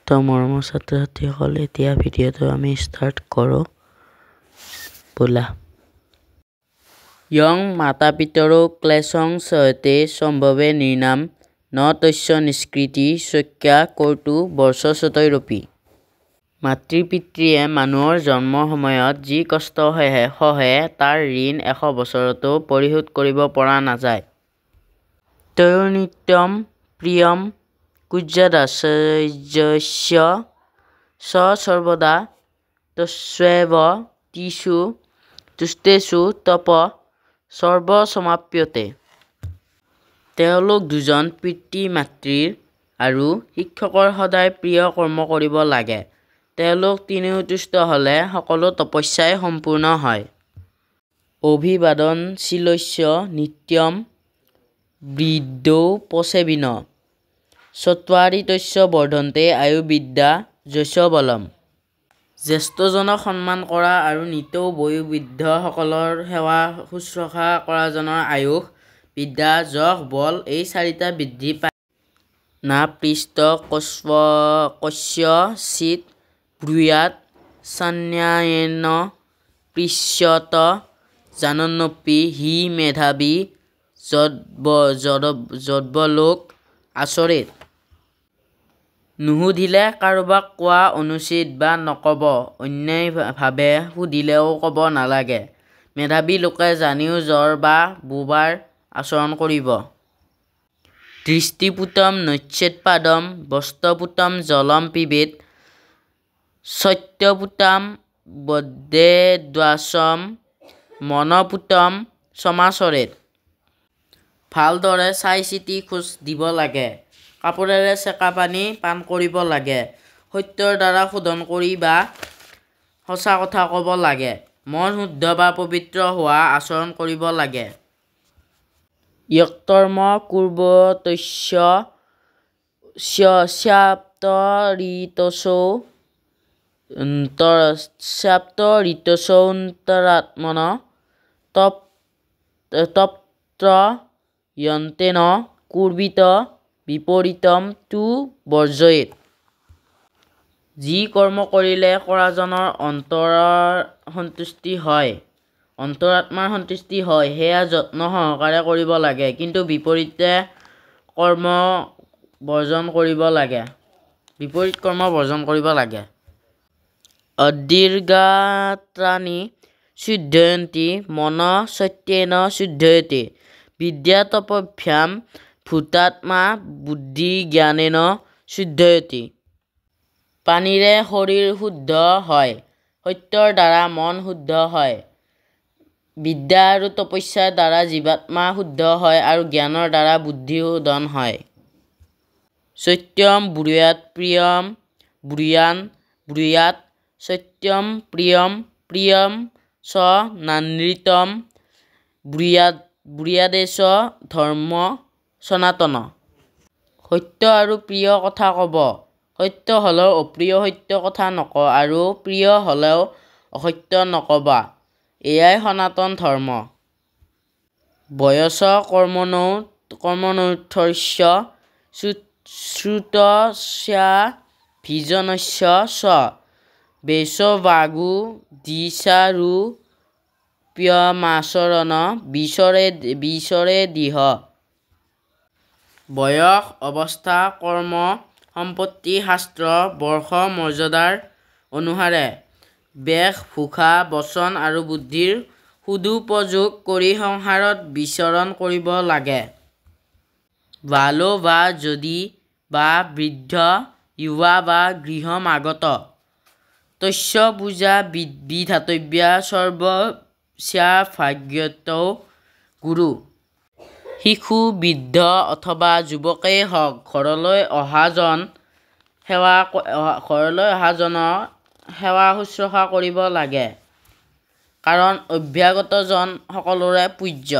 তো মৰমৰ ছাত্ৰ-ছাত্ৰীসকল এতিয়া ভিডিঅ'টো আমি ষ্টাৰ্ট কৰোঁ বোলা ইয়ং মাতা-পিতৰো ক্লেশং সহতে সম্ভৱে নিৰ্নাম ন তস্য নিষ্কৃতি শক্যা কৰ্তু বৰ্ষশতৈৰপি মাতৃ-পিতৃয়ে মানুহৰ জন্মৰ সময়ত যি কষ্ট সহে তাৰ ঋণ 100 বছৰতো পৰিশোধ কৰিব পৰা নাযায় তয়োনিত্যম প্ৰিয়ম কুৰ্যাদাস্যস্য স সৰ্বদা তস্যৈৱ তিষু তুষ্টেষু তপ সৰ্বসমাপ্যতে তেওঁলোক দুজন পিতৃ-মাতৃৰ আৰু শিক্ষকৰ সদায় প্ৰিয় কৰ্ম কৰিব লাগে তেওঁলোক তিনিও তুষ্ট হলে সকলো তপস্যাই সম্পূৰ্ণ হয় অভিবাদনশীলস্য নিত্যম বৃদ্ধৌপসেবিন চত্বাৰি তস্য বৰ্ধন্তে আয়ুৰ্বিদ্যা যস্য বলম জ্যেষ্ঠজনক সন্মান কৰা আৰু নিতৌ বয়োবৃদ্ধসকলৰ সেৱা শুশ্ৰূষা কৰাজনৰ আয়ুষ বিদ্যা যশ বল এই চাৰিটা বৃদ্ধি পায় না পৃষ্ট কস্যচিৎ ব্ৰূয়াৎ সান্যায়েন পৃচ্যত জানন্নপি হি মেধাবী যদ্বলোক আচৰেৎ নুসুধিলে কাৰোবাক কোৱা অনুচিত বা নকব অন্যায়ভাৱে সুধিলেও কব নালাগে মেধাৱী লোকে জানিও জ্বৰ বা বোবাৰ আচৰণ কৰিব দৃষ্টিপুটম নচ্যেৎপাদম বস্ত্ৰপুটম জলম পিবেত সত্যপুটম বদ্বেদ্বাচম মনপুটম সমাচৰেৎ ভালদৰে চাই-চিতি খোজ দিব লাগে কাপোৰেৰে চেকা পানী পান কৰিব লাগে সত্যৰ দ্বাৰা শোধন কৰি বা সঁচা কথা ক'ব লাগে মন শুদ্ধ বা পবিত্ৰ হোৱা আচৰণ কৰিব লাগে য়ক্তৰ্ম কুৰ্বতস্য স্যাপ্তঋতসৌন্তৰাত্মন তপ্ত য়ন্তেন কুৰ্বিত বিপৰীতম তু বৰ্জয়েৎ যি কৰ্ম কৰিলে কৰাজনৰ অন্তৰাত্মাৰ সন্তুষ্টি হয় সেয়া যত্ন সহকাৰে কৰিব লাগে কিন্তু বিপৰীত কৰ্ম বৰ্জন কৰিব লাগে অদীৰ্ঘাত্ৰাণি শুদ্ধয়ন্তি মন সত্যেন শুদ্ধয়তে বিদ্যা তপস্যাম ভূতাত্মা বুদ্ধি জ্ঞানেন শুদ্ধয়তি পানীৰে শৰীৰ শুদ্ধ হয় সত্যৰ দ্বাৰা মন শুদ্ধ হয় বিদ্যা আৰু তপস্যাৰ দ্বাৰা জীৱাত্মা শুদ্ধ হয় আৰু জ্ঞানৰ দ্বাৰা বুদ্ধি শোধন হয় সত্যম ব্ৰূয়াৎ প্ৰিয়ম ব্ৰূয়াৎ সত্যম প্ৰিয়ম চ নানৃতম ব্ৰূয়াদেশ ধৰ্ম সনাতন সত্য আৰু প্ৰিয় কথা কব সত্য হলেও অপ্ৰিয় সত্য কথা আৰু প্ৰিয় হলেও অসত্য নকবা এয়াই সনাতন ধৰ্ম বয়স কৰ্মণোৰ্থস্য শ্ৰুতস্যাভিজনস্য চ বেশবাগু দিশাৰূপ্যমাচৰণ বিচৰেদিহ বয়স অৱস্থা কৰ্ম সম্পত্তি শাস্ত্ৰ বৰ্ষ মৰ্যাদাৰ অনুসাৰে বেশভূষা বচন আৰু বুদ্ধিৰ সদুপযোগ কৰি সংসাৰত বিচৰণ কৰিব লাগে বালো বা যদি বা বৃদ্ধ যুৱা বা গৃহমাগত তস্য পূজা বিধাতব্যা সৰ্বস্যাভাগ্যতৌ গুৰু শিশু বৃদ্ধ অথবা যুৱকেই হওক ঘৰলৈ অহাজনৰ সেৱা শুশ্ৰূষা কৰিব লাগে কাৰণ অভ্যাগতজন সকলোৰে পূজ্য